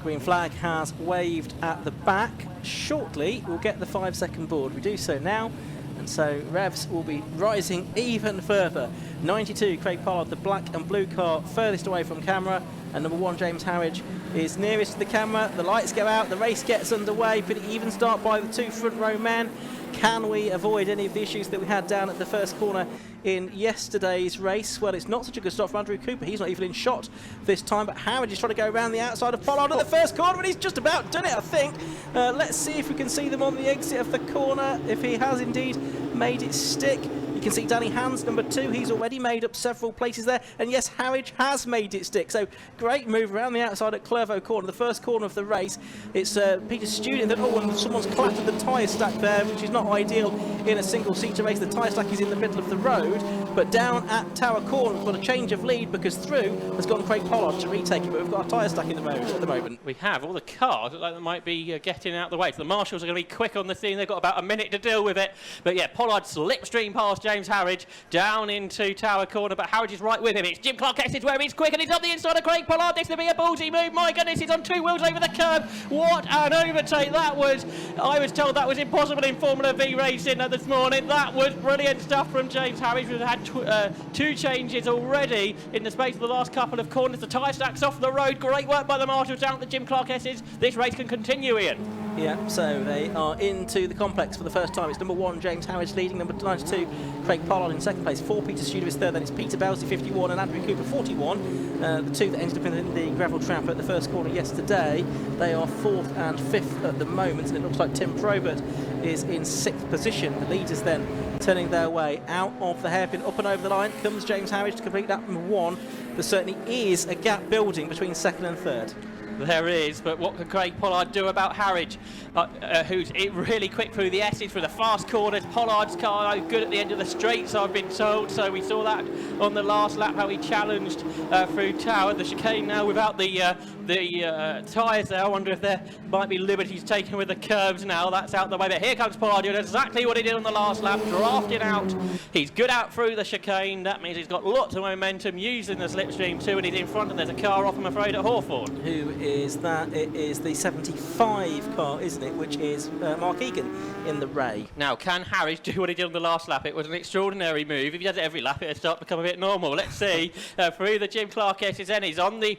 green flag has waved at the back. Shortly, we'll get the 5-second board. We do so now, and so revs will be rising even further. 92, Craig Pollard, the black and blue car, furthest away from camera, and number 1, James Harridge, is nearest to the camera. The lights go out, the race gets underway. Pretty even start by the 2 front row men. Can we avoid any of the issues that we had down at the first corner in yesterday's race? Well, it's not such a good start for Andrew Cooper. He's not even in shot this time, but Harridge is trying to go around the outside of Pollard at the first corner, and he's just about done it, I think. Let's see if we can see them on the exit of the corner, if he has indeed made it stick. You can see Danny Hans, number 2, he's already made up several places there, and yes, Harridge has made it stick. So great move around the outside at Clervaux corner, the first corner of the race. It's Peter Student that, and someone's clattered the tyre stack there, which is not ideal in a single-seater race. The tyre stack is in the middle of the road, but down at Tower Corner, we've got a change of lead because through has gone Craig Pollard to retake it, but we've got a tyre stack in the road at the moment. We have. All the cars look like they might be getting out of the way. So the marshals are going to be quick on the scene. They've got about a minute to deal with it. But yeah, Pollard slipstream past James Harridge down into Tower Corner, but Harridge is right with him. It's Jim Clark-Essex where he's quick, and he's on the inside of Craig Pollard. This will be a ballsy move. My goodness, he's on 2 wheels over the curb. What an overtake that was. I was told that was impossible in Formula V racing this morning. That was brilliant stuff from James Harridge. We've had 2 changes already in the space of the last couple of corners. The tyre stack's off the road. Great work by the marshals down at the Jim Clark-Essex. This race can continue, Ian. Yeah, so they are into the complex for the first time. It's number 1, James Harridge leading, number 92, Craig Pollard in second place, 4, Peter Studer is third, then it's Peter Belsley, 51, and Andrew Cooper, 41. The 2 that ended up in the gravel trap at the first corner yesterday, they are 4th and 5th at the moment, and it looks like Tim Probert is in 6th position. The leaders then turning their way out of the hairpin, up and over the line comes James Harridge to complete that number 1. There certainly is a gap building between 2nd and 3rd. There is, but what can Craig Pollard do about Harridge, who's really quick through the S's, through the fast corners? Pollard's car good at the end of the straights, I've been told, so we saw that on the last lap, how he challenged through Tower. The chicane now without the tyres there. I wonder if there might be liberties taken with the curbs now. That's out the way, but here comes Pollard doing exactly what he did on the last lap, drafting out. He's good out through the chicane. That means he's got lots of momentum using the slipstream too, and he's in front, and there's a car off, I'm afraid, at Hawthorne. Who is that? It is the 75 car, isn't it, which is Mark Egan in the Ray. Now, can Harridge do what he did on the last lap? It was an extraordinary move. If he does it every lap, it'll start to become a bit normal. Let's see. Through the Jim Clark-Essex, he's on the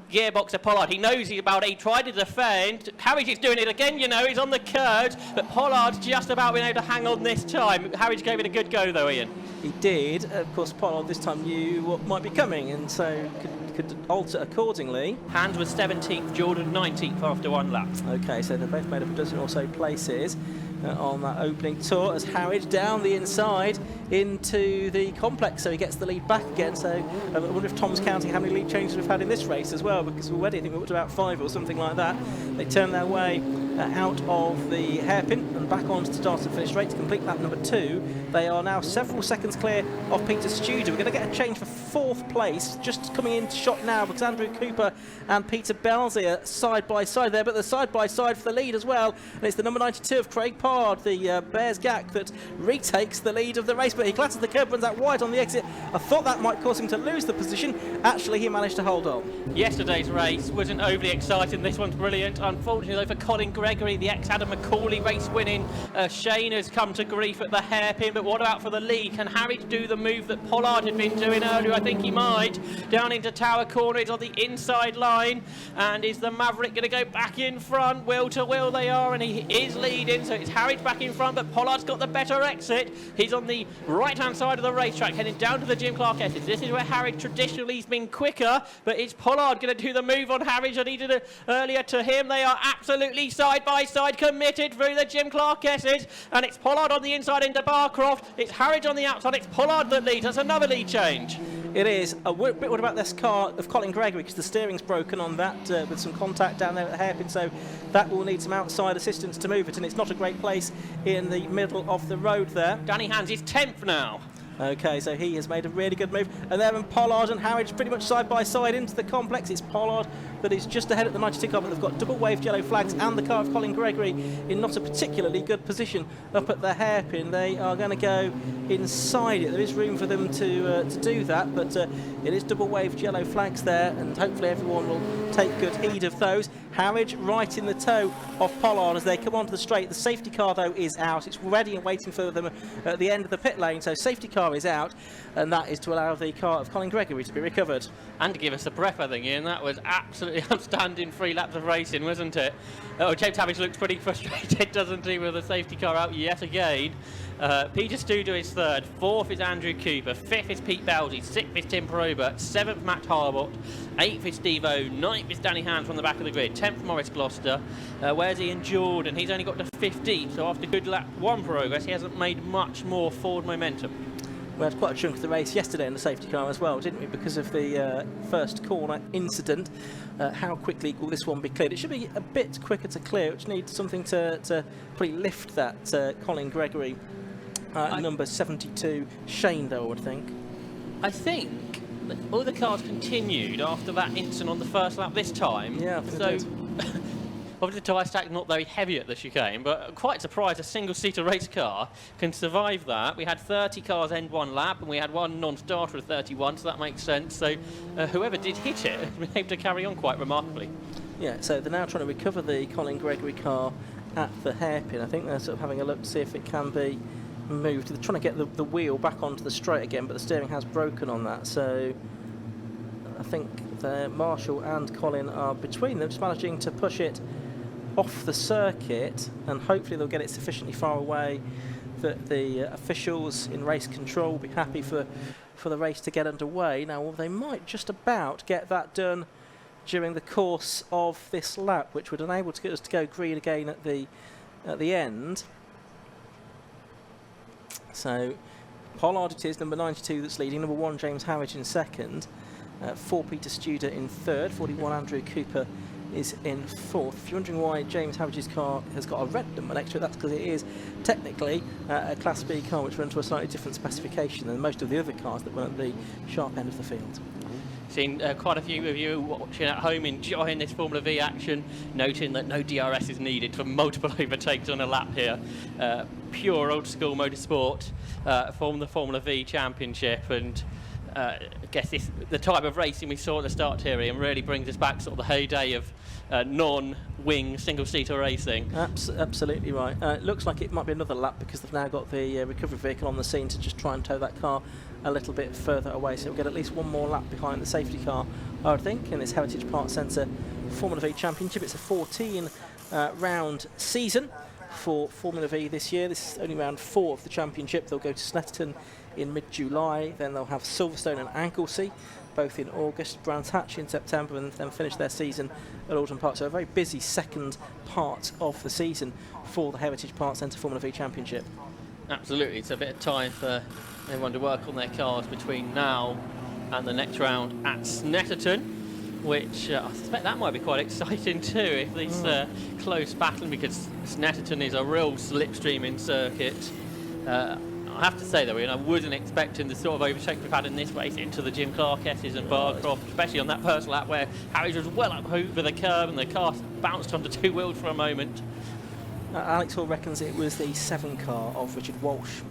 gearbox of Pollard. He knows he's about it. He tried to defend. Harridge is doing it again, you know. He's on the curves, but Pollard's just about been able to hang on this time. Harridge gave it a good go, though, Ian. He did. Of course, Pollard this time knew what might be coming, and so could alter accordingly. Hans was 17th, Jordan 19th after 1 lap. Okay, so they've both made up a dozen or so places on that opening tour as Harridge down the inside into the complex, so he gets the lead back again. So I wonder if Tom's counting how many lead changes we've had in this race as well, because already I think we're up to about 5 or something like that. They turn their way out of the hairpin and back on to start and finish straight to complete lap number 2. They are now several seconds clear of Peter Studer. We're going to get a change for 4th place, just coming into shot now, because Andrew Cooper and Peter Belsley are side by side there, but they're side by side for the lead as well. And it's the number 92 of Craig Pollard, the Bears Gak, that retakes the lead of the race, but he clatters the curb, runs out wide on the exit. I thought that might cause him to lose the position. Actually, he managed to hold on. Yesterday's race wasn't overly exciting. This one's brilliant. Unfortunately, though, for Colin Gregory, the ex-Adam McCauley race winning, Shane has come to grief at the hairpin, but what about for the lead? Can Harridge do the move that Pollard had been doing earlier? I think he might. Down into Tower Corner, it's on the inside line, and is the Maverick going to go back in front? Wheel to wheel they are, and he is leading, so it's Harridge back in front, but Pollard's got the better exit. He's on the right-hand side of the racetrack, heading down to the Jim Clark-Essex. This is where Harridge traditionally has been quicker, but it's Pollard going to do the move on Harridge that he did earlier to him. They are absolutely side by side, committed through the Jim Clark-Essex, and it's Pollard on the inside into Barcroft. It's Harridge on the outside. It's Pollard that leads. That's another lead change. It is. A bit what about this car of Colin Gregory, because the steering's broken on that with some contact down there at the hairpin, so that will need some outside assistance to move it, and it's not a great place in the middle of the road there. Danny Hans is 10th now. Okay, so he has made a really good move. And then Pollard and Harwich pretty much side by side into the complex. It's Pollard that is just ahead at the 92 car, but they've got double waved yellow flags and the car of Colin Gregory in not a particularly good position up at the hairpin. They are going to go inside it. There is room for them to do that, but it is double waved yellow flags there, and hopefully everyone will take good heed of those. Harwich right in the toe of Pollard as they come onto the straight. The safety car, though, is out. It's ready and waiting for them at the end of the pit lane, so safety car is out, and that is to allow the car of Colin Gregory to be recovered. And to give us a breath, I think, Ian, that was absolutely outstanding 3 laps of racing, wasn't it? Oh, James Harwich looks pretty frustrated, doesn't he, with the safety car out yet again. Peter Studer is 3rd, 4th is Andrew Cooper, 5th is Pete Belgy, 6th is Tim Probert, 7th Matt Harbott, 8th is Steve O, 9th is Danny Hand from the back of the grid, 10th Maurice Gloucester. Where's Ian Jordan? He's only got to 15th, so after good lap 1 progress, he hasn't made much more forward momentum. We had quite a chunk of the race yesterday in the safety car as well, didn't we, because of the first corner incident. How quickly will this one be cleared? It should be a bit quicker to clear, which needs something to probably lift that Colin Gregory number 72 Shane, though, I would think. I think that all the cars continued after that incident on the first lap this time. Yeah, I think so it did. obviously the tyre stack not very heavy at the chicane, but quite surprised a single-seater race car can survive that. We had 30 cars end one lap, and we had one non-starter of 31, so that makes sense. So whoever did hit it has been able to carry on quite remarkably. Yeah, so they're now trying to recover the Colin Gregory car at the hairpin. I think they're sort of having a look to see if it can be moved. They're trying to get the wheel back onto the straight again, but the steering has broken on that. So I think Marshall and Colin are between them, just managing to push it off the circuit, and hopefully they'll get it sufficiently far away that the officials in race control will be happy for the race to get underway. Now, they might just about get that done during the course of this lap, which would enable us to go green again at the end. So Pollard it is, number 92 that's leading, number 1 James Harwich in second, 4 Peter Studer in third, 41 Andrew Cooper is in fourth. If you're wondering why James Harwich's car has got a red number next to it, that's because it is technically a Class B car which runs to a slightly different specification than most of the other cars that run at the sharp end of the field. Seen quite a few of you watching at home enjoying this Formula V action, noting that no DRS is needed for multiple overtakes on a lap here. Pure old school motorsport from the Formula V Championship, and I guess the type of racing we saw at the start here, and really brings us back sort of the heyday of non-wing single-seater racing. Absolutely right. It looks like it might be another lap because they've now got the recovery vehicle on the scene to just try and tow that car a little bit further away, so we'll get at least one more lap behind the safety car, I would think, in this Heritage Park Centre Formula V Championship. It's a 14 round season for Formula V this year. This is only round 4 of the championship. They'll go to Snetterton in mid-July, then they'll have Silverstone and Anglesey both in August, Brands Hatch in September, and then finish their season at Alton Park. So a very busy second part of the season for the Heritage Park Centre Formula V Championship. Absolutely, it's a bit of time for everyone to work on their cars between now and the next round at Snetterton, which I suspect that might be quite exciting too, if this close battle, because Snetterton is a real slipstreaming circuit. I have to say though, Ian, I wasn't expecting the sort of overtake we've had in this race into the Jim Clark S's and Barcroft, especially on that first lap where Harris was well up over the curb and the car bounced onto 2 wheels for a moment. Alex Hall reckons it was the 7 car of Richard Walsh,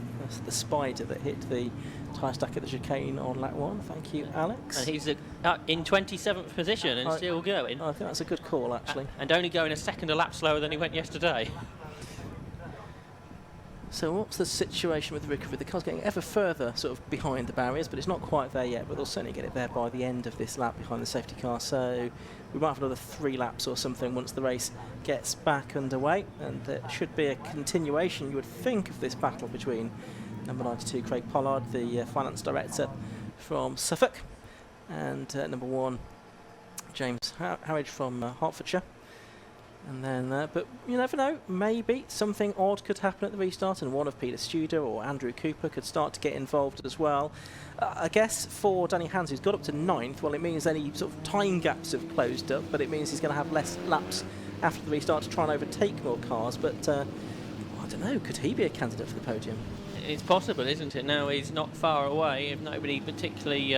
the Spider, that hit the tyre stack at the chicane on lap 1. Thank you, Alex. And he's in 27th position and still going. I think that's a good call, actually. And only going a second a lap slower than he went yesterday. So what's the situation with the recovery? The car's getting ever further sort of behind the barriers, but it's not quite there yet, but they'll certainly get it there by the end of this lap behind the safety car. So we might have another 3 laps or something once the race gets back underway, and there should be a continuation, you would think, of this battle between number 92 Craig Pollard, the finance director from Suffolk, and number 1 James Harwich from Hertfordshire. And then, but you never know, maybe something odd could happen at the restart, and one of Peter Studer or Andrew Cooper could start to get involved as well. I guess for Danny Hans, who's got up to 9th, well, it means any sort of time gaps have closed up, but it means he's going to have less laps after the restart to try and overtake more cars. But I don't know, could he be a candidate for the podium? It's possible, isn't it? Now he's not far away. If nobody particularly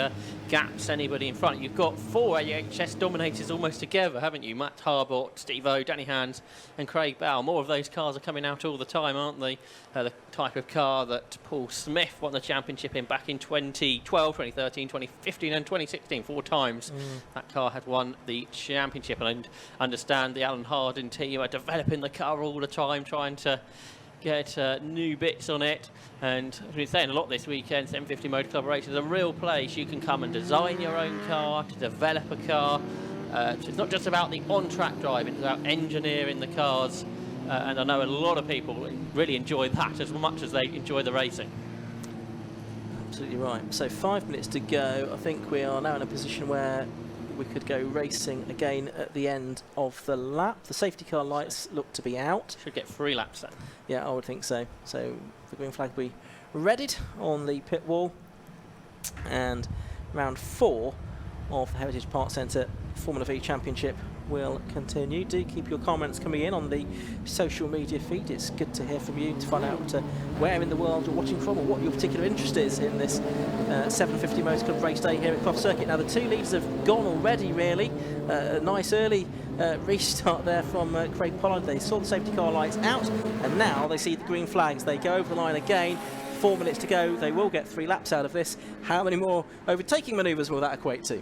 gaps anybody in front, you've got 4 AHS dominators almost together, haven't you? Matt Harbort, Steve O, Danny Hands, and Craig Bell. More of those cars are coming out all the time, aren't they? The type of car that Paul Smith won the championship in back in 2012, 2013, 2015, and 2016. 4 times that car had won the championship, and I understand the Alan Harding team are developing the car all the time, trying to get new bits on it. And we've been saying a lot this weekend, 750 Motor Club Race is a real place. You can come and design your own car, to develop a car. So it's not just about the on-track driving, it's about engineering the cars. And I know a lot of people really enjoy that as much as they enjoy the racing. Absolutely right. So 5 minutes to go. I think we are now in a position where we could go racing again at the end of the lap. The safety car lights look to be out. Should get 3 laps then. Yeah, I would think so. So the green flag will be readied on the pit wall. And round 4 of the Heritage Park Centre Formula V Championship will continue. Do keep your comments coming in on the social media feed. It's good to hear from you, to find out where in the world you're watching from or what your particular interest is in this 750 Motor Club race day here at Croft Circuit. Now the 2 leaders have gone already, really. A nice early restart there from Craig Pollard. They saw the safety car lights out and now they see the green flags. They go over the line again. 4 minutes to go. They will get 3 laps out of this. How many more overtaking manoeuvres will that equate to?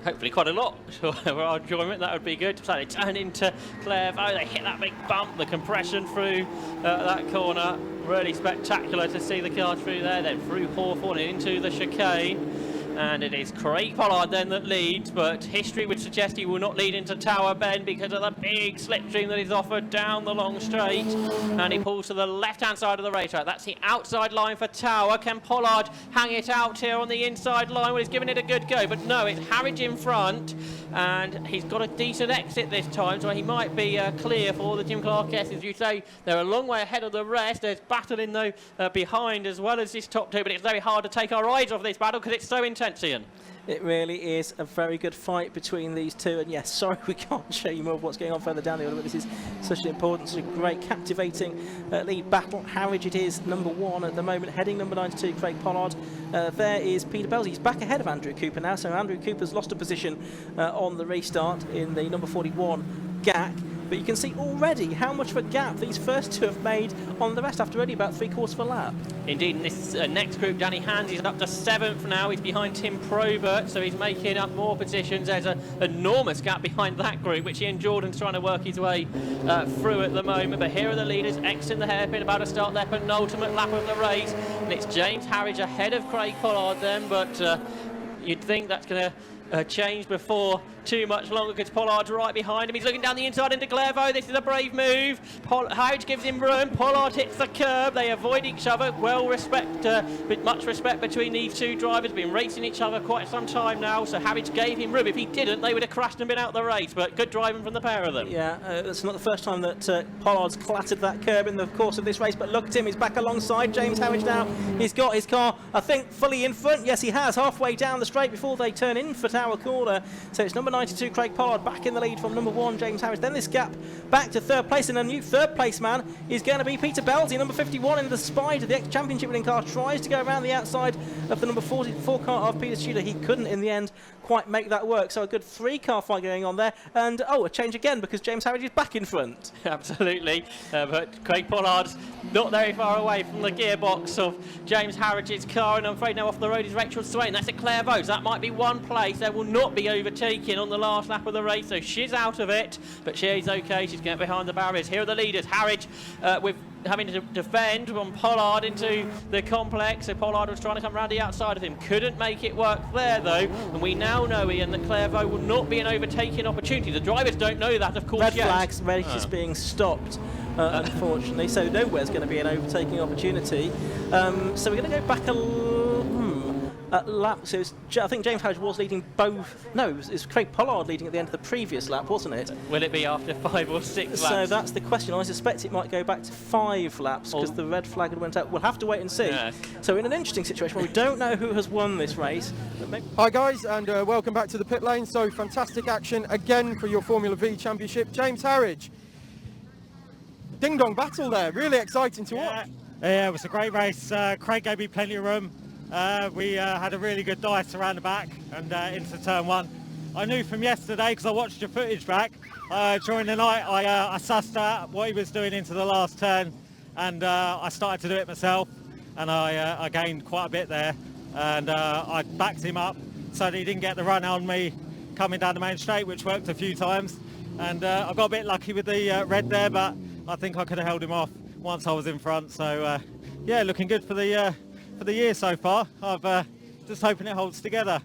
Hopefully quite a lot for our enjoyment. That would be good. So they turn into Clairvaux, they hit that big bump, the compression through that corner. Really spectacular to see the car through there, then through Hawthorne and into the chicane. And it is Craig Pollard then that leads, but history would suggest he will not lead into Tower Bend because of the big slipstream that is offered down the long straight. And he pulls to the left-hand side of the racetrack. That's the outside line for Tower. Can Pollard hang it out here on the inside line? Well, he's given it a good go, but no, it's Harridge in front. And he's got a decent exit this time, so he might be clear for the Jim Clark S. As you say, they're a long way ahead of the rest. There's battling though behind as well as this top 2, but it's very hard to take our eyes off this battle because it's so intense, Ian. It really is a very good fight between these two, and yes, sorry we can't show you more of what's going on further down the order, but this is such an important, such a great, captivating lead battle. Harwich it is number 1 at the moment, heading number 92, Craig Pollard. There is Peter Bells. He's back ahead of Andrew Cooper now, so Andrew Cooper's lost a position on the restart in the number 41 GAC. But you can see already how much of a gap these first 2 have made on the rest after only about 3/4 of a lap. Indeed, in this next group, Danny Hands, he's up to 7th now. He's behind Tim Probert, so he's making up more positions. There's an enormous gap behind that group, which Ian Jordan's trying to work his way through at the moment. But here are the leaders, exiting the hairpin, about to start their penultimate lap of the race. And it's James Harridge ahead of Craig Pollard then, but you'd think that's going to change before too much longer because Pollard's right behind him. He's looking down the inside into Clairvaux. This is a brave move. Harridge gives him room. Pollard hits the curb. They avoid each other. With much respect between these 2 drivers. Been racing each other quite some time now. So Harridge gave him room. If he didn't, they would have crashed and been out of the race. But good driving from the pair of them. Yeah, it's not the first time that Pollard's clattered that curb in the course of this race. But look at him. He's back alongside James Harridge now. He's got his car, I think, fully in front. Yes, he has. Halfway down the straight before they turn in for Tower Corner. So it's number 92, Craig Pollard, back in the lead from number 1, James Harris. Then this gap back to 3rd place, and a new 3rd place man is going to be Peter Belty, number 51 in the Spider. The ex-championship winning car tries to go around the outside of the number 44 car of Peter Tudor. He couldn't in the end quite make that work. So a good 3-car fight going on there. And a change again because James Harris is back in front. Absolutely. But Craig Pollard's not very far away from the gearbox of James Harridge's car, and I'm afraid now off the road is Rachel Swain. That's at Clairvaux. That might be one place. There will not be overtaking on the last lap of the race, so she's out of it, but she's okay. She's getting behind the barriers. Here are the leaders. Harridge with having to defend from Pollard into the complex, so Pollard was trying to come around the outside of him. Couldn't make it work there though, and we now know, Ian, that Clairvaux will not be an overtaking opportunity. The drivers don't know that, of course. Red flags, race is being stopped. Unfortunately, so nowhere's going to be an overtaking opportunity. So we're going to go back a lap. So I think James Harridge was leading both. No, it was Craig Pollard leading at the end of the previous lap, wasn't it? Will it be after 5 or 6 laps? So that's the question. I suspect it might go back to 5 laps because the red flag had went out. We'll have to wait and see. Yeah. So in an interesting situation where we don't know who has won this race. Hi guys, and welcome back to the pit lane. So fantastic action again for your Formula V Championship. James Harridge. Ding-dong battle there, really exciting to watch. Yeah, it was a great race. Craig gave me plenty of room. We had a really good dice around the back and into turn 1. I knew from yesterday, because I watched your footage back, during the night I sussed out what he was doing into the last turn, and I started to do it myself, and I gained quite a bit there, and I backed him up so that he didn't get the run on me coming down the main straight, which worked a few times, and I got a bit lucky with the red there, but I think I could have held him off once I was in front. So yeah, looking good for the year so far. I've just hoping it holds together.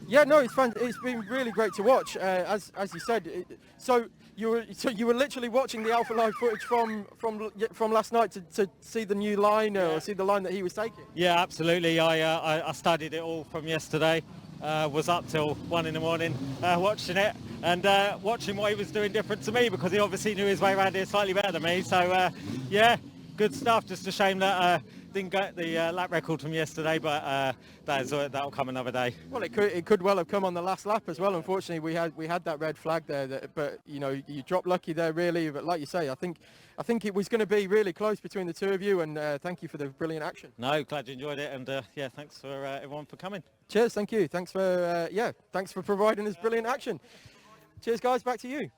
Yeah, no, it's fun. It's been really great to watch. As you said, so you were literally watching the Alpha Live footage from last night to see the new line or see the line that he was taking. Yeah, absolutely. I studied it all from yesterday. Was up till 1 in the morning watching it and watching what he was doing different to me, because he obviously knew his way around here slightly better than me. So yeah, good stuff. Just a shame that didn't get the lap record from yesterday, but that'll come another day. Well, it could well have come on the last lap as well. Unfortunately, we had that red flag there, but you know, you dropped lucky there really. But like you say, I think it was going to be really close between the two of you, and thank you for the brilliant action. No, glad you enjoyed it, and yeah, thanks for everyone for coming. Cheers, thank you. Thanks for providing this brilliant action. Cheers, guys. Back to you.